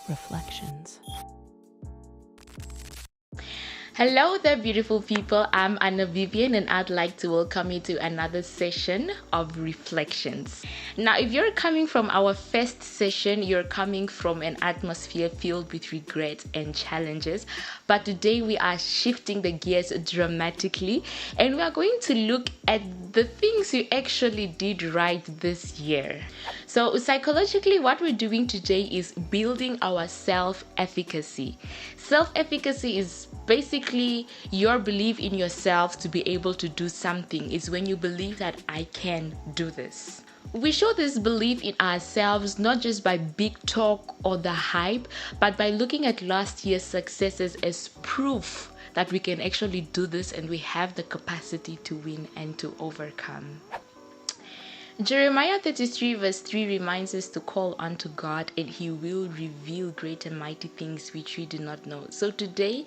Refflections. Hello there, beautiful people. I'm Anna Vivian, and I'd like to welcome you to another session of Reflections. Now, if you're coming from our first session, you're coming from an atmosphere filled with regret and challenges. But today we are shifting the gears dramatically, and we are going to look at the things you actually did right this year. So, psychologically, what we're doing today is building our self-efficacy. Self-efficacy is basically your belief in yourself to be able to do something. Is when you believe that I can do this. We show this belief in ourselves not just by big talk or the hype, but by looking at last year's successes as proof that we can actually do this and we have the capacity to win and to overcome. Jeremiah 33 verse 3 reminds us to call unto God and He will reveal great and mighty things which we do not know. So today,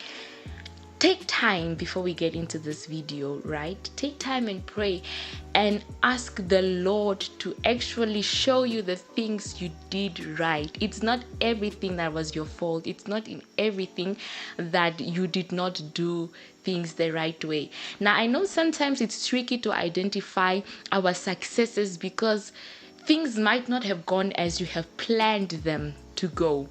take time before we get into this video, right? Take time and pray and ask the Lord to actually show you the things you did right. It's not everything that was your fault. It's not in everything that you did not do things the right way. Now, I know sometimes it's tricky to identify our successes because things might not have gone as you have planned them to go.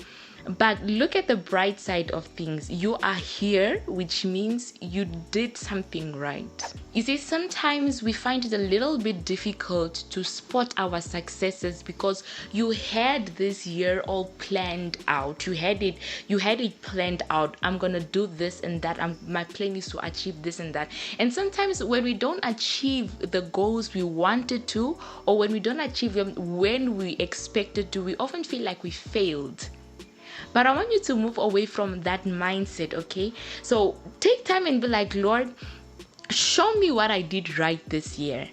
But look at the bright side of things. You are here, which means you did something right. You see, sometimes we find it a little bit difficult to spot our successes because you had this year all planned out. You had it planned out. I'm gonna do this and that. My plan is to achieve this and that. And sometimes when we don't achieve the goals we wanted to, or when we don't achieve them when we expected to, we often feel like we failed. But I want you to move away from that mindset, okay? So take time and be like, Lord, show me what I did right this year.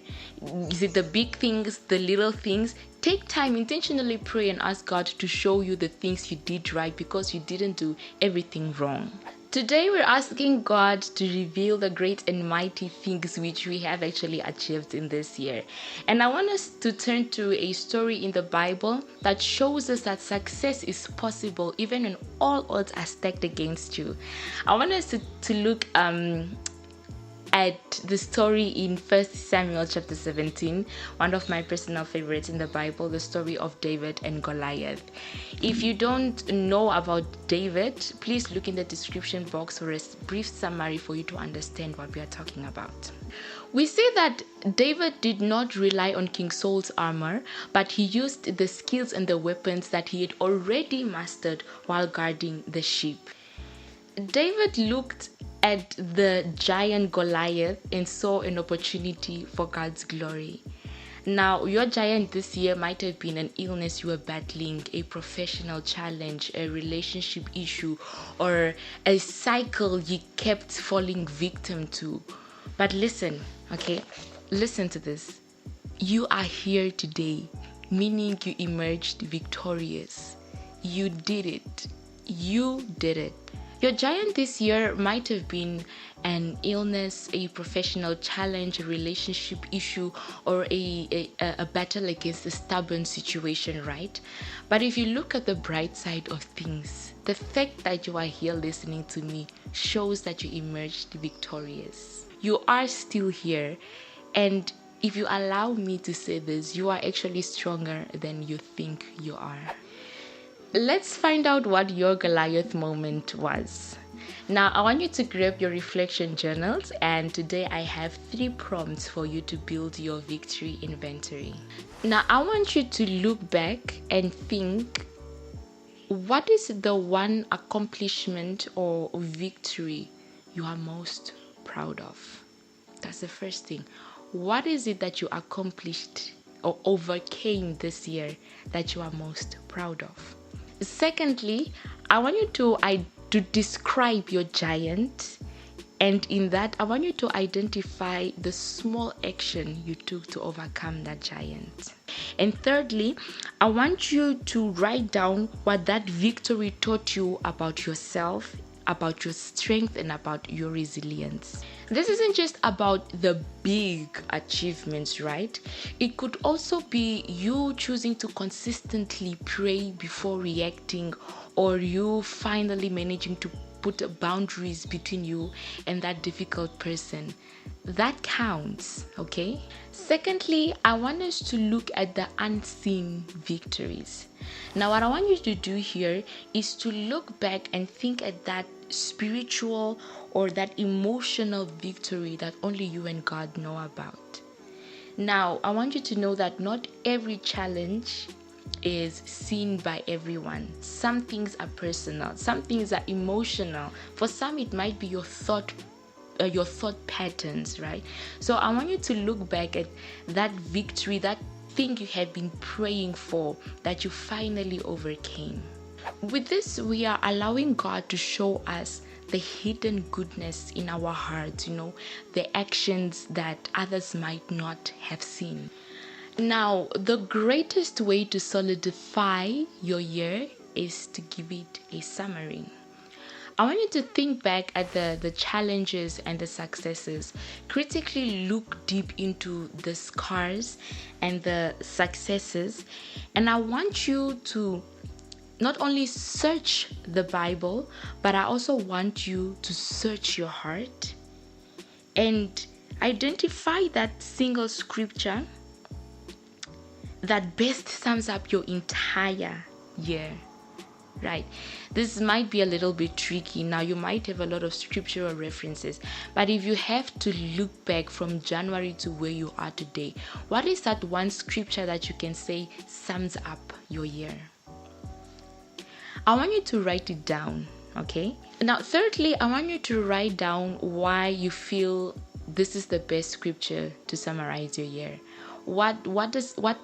Is it the big things, the little things? Take time, intentionally pray and ask God to show you the things you did right because you didn't do everything wrong. Today we're asking God to reveal the great and mighty things which we have actually achieved in this year. And I want us to turn to a story in the Bible that shows us that success is possible even when all odds are stacked against you. I want us to look at the story in 1 Samuel chapter 17, one of my personal favorites in the Bible, the story of David and Goliath. If you don't know about David, please look in the description box for a brief summary for you to understand what we are talking about. We see that David did not rely on King Saul's armor, but he used the skills and the weapons that he had already mastered while guarding the sheep. David looked at the giant Goliath and saw an opportunity for God's glory. Now, your giant this year might have been an illness you were battling, a professional challenge, a relationship issue, or a cycle you kept falling victim to. But listen, okay? Listen to this. You are here today, meaning you emerged victorious. You did it. You did it. Your giant this year might have been an illness, a professional challenge, a relationship issue, or a battle against a stubborn situation, right? But if you look at the bright side of things, the fact that you are here listening to me shows that you emerged victorious. You are still here, and if you allow me to say this, you are actually stronger than you think you are. Let's find out what your Goliath moment was. Now, I want you to grab your reflection journals, and today I have 3 prompts for you to build your victory inventory. Now, I want you to look back and think, what is the one accomplishment or victory you are most proud of? That's the first thing. What is it that you accomplished or overcame this year that you are most proud of? Secondly, I want you to describe your giant, and in that, I want you to identify the small action you took to overcome that giant. And thirdly, I want you to write down what that victory taught you about yourself, about your strength and about your resilience. This isn't just about the big achievements, right? It could also be you choosing to consistently pray before reacting, or you finally managing to put boundaries between you and that difficult person. That counts, okay? Secondly, I want us to look at the unseen victories. Now, what I want you to do here is to look back and think at that spiritual or that emotional victory that only you and God know about. Now, I want you to know that not every challenge is seen by everyone. Some things are personal, some things are emotional. For some, it might be your thought patterns, right? So I want you to look back at that victory, that thing you have been praying for that you finally overcame. With this, we are allowing God to show us the hidden goodness in our hearts, the actions that others might not have seen. Now, the greatest way to solidify your year is to give it a summary. I want you to think back at the challenges and the successes. Critically look deep into the scars and the successes. And I want you to not only search the Bible, but I also want you to search your heart and identify that single scripture that best sums up your entire year. Right, this might be a little bit tricky. Now, you might have a lot of scriptural references, but if you have to look back from January to where you are today, what is that one scripture that you can say sums up your year? I want you to write it down, okay? Now, thirdly, I want you to write down why you feel this is the best scripture to summarize your year. What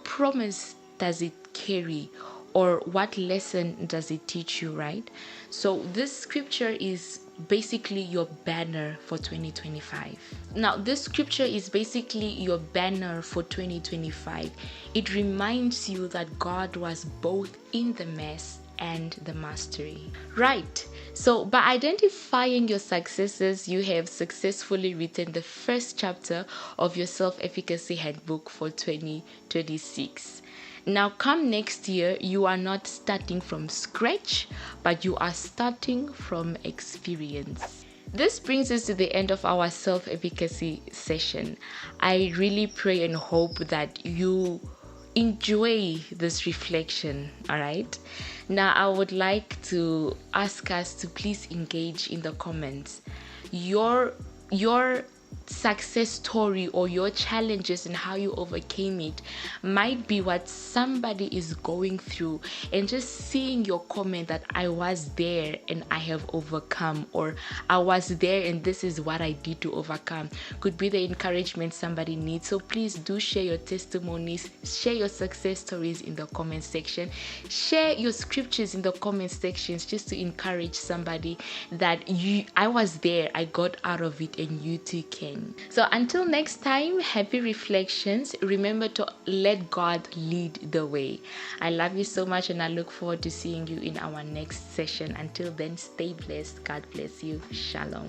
promise does it carry? Or what lesson does it teach you, right? So this scripture is basically your banner for 2025. Now, this scripture is basically your banner for 2025. It reminds you that God was both in the mess and the mastery. Right. So by identifying your successes, you have successfully written the first chapter of your Self-Efficacy handbook for 2026. Now, come next year, you are not starting from scratch, but you are starting from experience. This brings us to the end of our self-efficacy session. I really pray and hope that you enjoy this reflection, all right? Now, I would like to ask us to please engage in the comments. Your success story or your challenges and how you overcame it might be what somebody is going through, and just seeing your comment that I was there and I have overcome, or I was there and this is what I did to overcome, could be the encouragement somebody needs. So please do share your testimonies, share your success stories in the comment section, share your scriptures in the comment sections, just to encourage somebody that I was there, I got out of it, and you too can. So until next time, happy reflections. Remember to let God lead the way. I love you so much, and I look forward to seeing you in our next session. Until then, stay blessed. God bless you. Shalom.